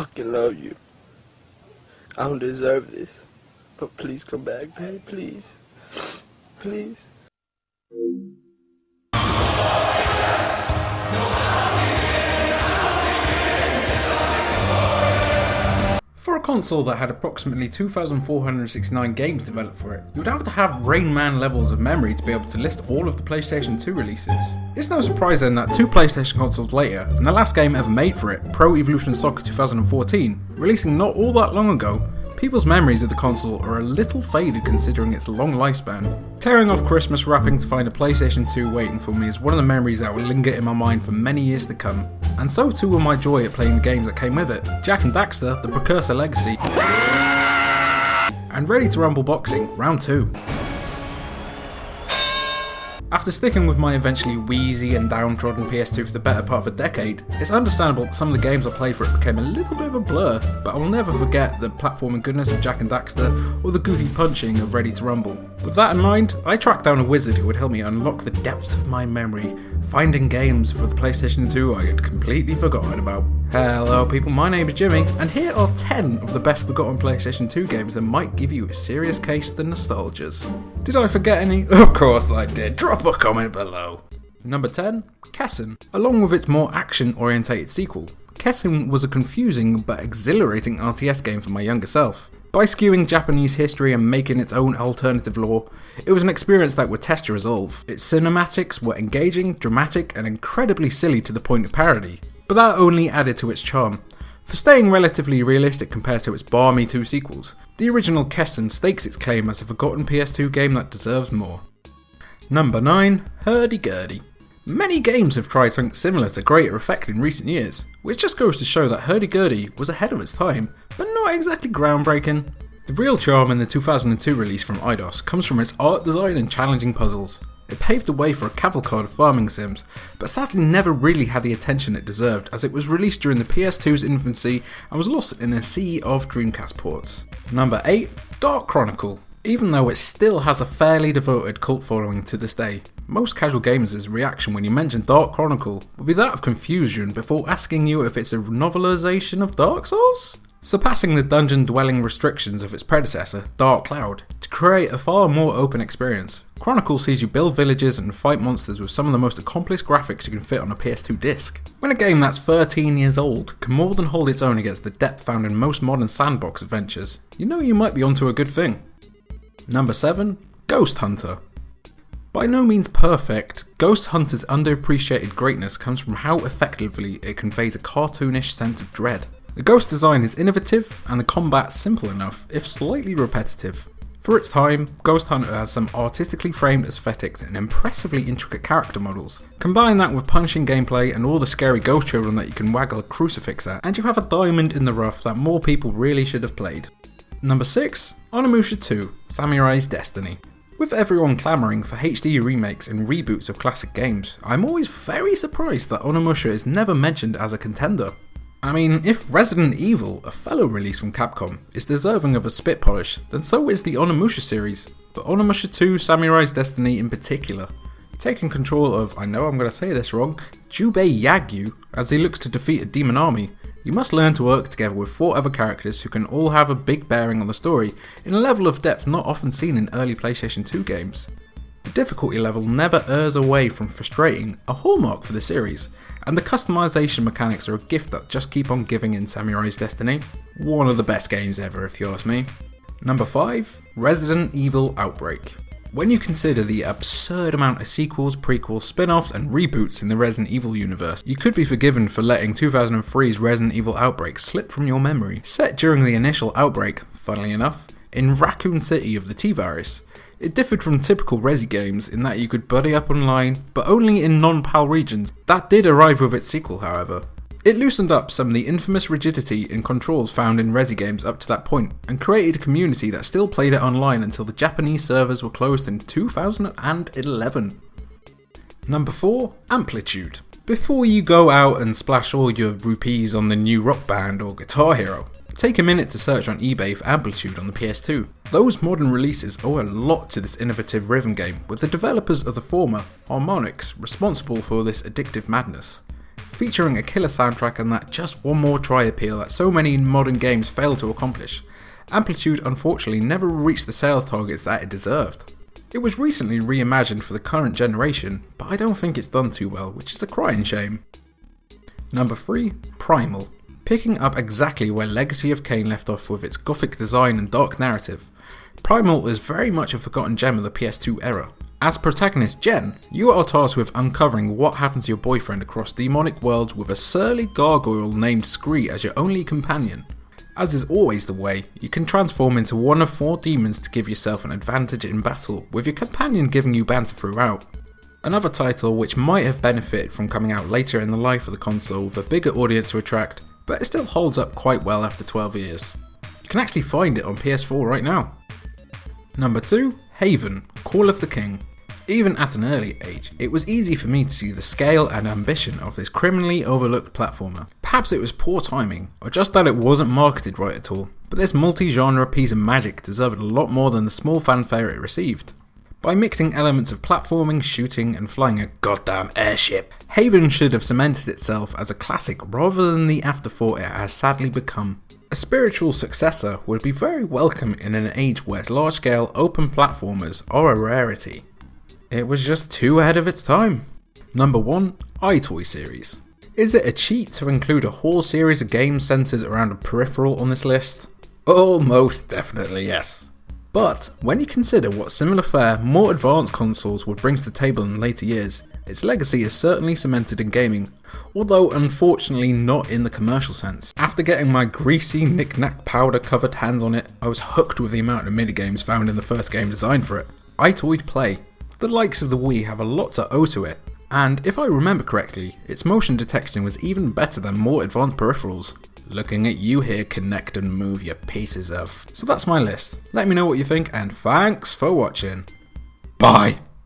fucking love you. I don't deserve this. But please come back, babe. Please. Please. For a console that had approximately 2,469 games developed for it, you would have to have Rain Man levels of memory to be able to list all of the PlayStation 2 releases. It's no surprise then that 2 PlayStation consoles later, and the last game ever made for it, Pro Evolution Soccer 2014, releasing not all that long ago, people's memories of the console are a little faded considering its long lifespan. Tearing off Christmas wrapping to find a PlayStation 2 waiting for me is one of the memories that will linger in my mind for many years to come. And so too will my joy at playing the games that came with it. Jak and Daxter, the Precursor Legacy, and Ready to Rumble Boxing, Round 2. After sticking with my eventually wheezy and downtrodden PS2 for the better part of a decade, it's understandable that some of the games I played for it became a little bit of a blur, but I'll never forget the platforming goodness of Jak and Daxter or the goofy punching of Ready to Rumble. With that in mind, I tracked down a wizard who would help me unlock the depths of my memory, finding games for the PlayStation 2 I had completely forgotten about. Hello people, my name is Jimmy, and here are 10 of the best forgotten PlayStation 2 games that might give you a serious case of the nostalgias. Did I forget any? Of course I did, drop a comment below. Number 10, KESSEN. Along with its more action-orientated sequel, KESSEN was a confusing but exhilarating RTS game for my younger self. By skewing Japanese history and making its own alternative lore, it was an experience that would test your resolve. Its cinematics were engaging, dramatic, and incredibly silly to the point of parody. But that only added to its charm. For staying relatively realistic compared to its balmy 2 sequels, the original KESSEN stakes its claim as a forgotten PS2 game that deserves more. Number 9, HERDY. Many games have tried something similar to greater effect in recent years, which just goes to show that HERDY was ahead of its time, but not exactly groundbreaking. The real charm in the 2002 release from Eidos comes from its art design and challenging puzzles. It paved the way for a cavalcade of farming sims, but sadly never really had the attention it deserved as it was released during the PS2's infancy and was lost in a sea of Dreamcast ports. Number 8, Dark Chronicle. Even though it still has a fairly devoted cult following to this day, most casual gamers' reaction when you mention Dark Chronicle will be that of confusion before asking you if it's a novelization of Dark Souls? Surpassing the dungeon-dwelling restrictions of its predecessor, Dark Cloud, to create a far more open experience, Chronicle sees you build villages and fight monsters with some of the most accomplished graphics you can fit on a PS2 disc. When a game that's 13 years old can more than hold its own against the depth found in most modern sandbox adventures, you know you might be onto a good thing. Number 7, Ghost Hunter. By no means perfect, Ghost Hunter's underappreciated greatness comes from how effectively it conveys a cartoonish sense of dread. The ghost design is innovative and the combat simple enough, if slightly repetitive. For its time, Ghost Hunter has some artistically framed aesthetics and impressively intricate character models. Combine that with punching gameplay and all the scary ghost children that you can waggle a crucifix at, and you have a diamond in the rough that more people really should have played. Number 6, Onimusha 2, Samurai's Destiny. With everyone clamouring for HD remakes and reboots of classic games, I'm always very surprised that Onimusha is never mentioned as a contender. I mean, if Resident Evil, a fellow release from Capcom, is deserving of a spit polish, then so is the Onimusha series, but Onimusha 2 Samurai's Destiny in particular. Taking control of, I know I'm going to say this wrong, Jubei Yagyu as he looks to defeat a demon army, you must learn to work together with 4 other characters who can all have a big bearing on the story in a level of depth not often seen in early PlayStation 2 games. The difficulty level never errs away from frustrating, a hallmark for the series, and the customization mechanics are a gift that just keep on giving in Samurai's Destiny. One of the best games ever if you ask me. Number 5, Resident Evil Outbreak. When you consider the absurd amount of sequels, prequels, spin-offs and reboots in the Resident Evil universe, you could be forgiven for letting 2003's Resident Evil Outbreak slip from your memory. Set during the initial outbreak, funnily enough, in Raccoon City of the T-Virus, it differed from typical Resi games in that you could buddy up online, but only in non-PAL regions. That did arrive with its sequel, however. It loosened up some of the infamous rigidity in controls found in Resi games up to that point, and created a community that still played it online until the Japanese servers were closed in 2011. Number 4, Amplitude. Before you go out and splash all your rupees on the new Rock Band or Guitar Hero, take a minute to search on eBay for Amplitude on the PS2. Those modern releases owe a lot to this innovative rhythm game, with the developers of the former, Harmonix, responsible for this addictive madness. featuring a killer soundtrack and that just one more try appeal that so many modern games fail to accomplish. Amplitude unfortunately never reached the sales targets that it deserved. It was recently reimagined for the current generation, but I don't think it's done too well, which is a crying shame. Number 3, Primal. Picking up exactly where Legacy of Kain left off with its gothic design and dark narrative, Primal is very much a forgotten gem of the PS2 era. As protagonist Jen, you are tasked with uncovering what happened to your boyfriend across demonic worlds with a surly gargoyle named Scree as your only companion. As is always the way, you can transform into one of 4 demons to give yourself an advantage in battle, with your companion giving you banter throughout. Another title which might have benefited from coming out later in the life of the console with a bigger audience to attract, but it still holds up quite well after 12 years. You can actually find it on PS4 right now. Number 2, Haven, Call of the King. Even at an early age, it was easy for me to see the scale and ambition of this criminally overlooked platformer. Perhaps it was poor timing, or just that it wasn't marketed right at all, but this multi-genre piece of magic deserved a lot more than the small fanfare it received. By mixing elements of platforming, shooting, and flying a goddamn airship, Haven should have cemented itself as a classic rather than the afterthought it has sadly become. A spiritual successor would be very welcome in an age where large-scale open platformers are a rarity. It was just too ahead of its time. Number 1, iToy series. Is it a cheat to include a whole series of games centered around a peripheral on this list? Almost definitely yes. But when you consider what similar fare more advanced consoles would bring to the table in later years, its legacy is certainly cemented in gaming, although unfortunately not in the commercial sense. After getting my greasy knick-knack powder covered hands on it, I was hooked with the amount of minigames found in the first game designed for it. iToy Play. The likes of the Wii have a lot to owe to it, and if I remember correctly, its motion detection was even better than more advanced peripherals. Looking at you here, Connect and Move, you pieces of... So that's my list. Let me know what you think, and thanks for watching. Bye!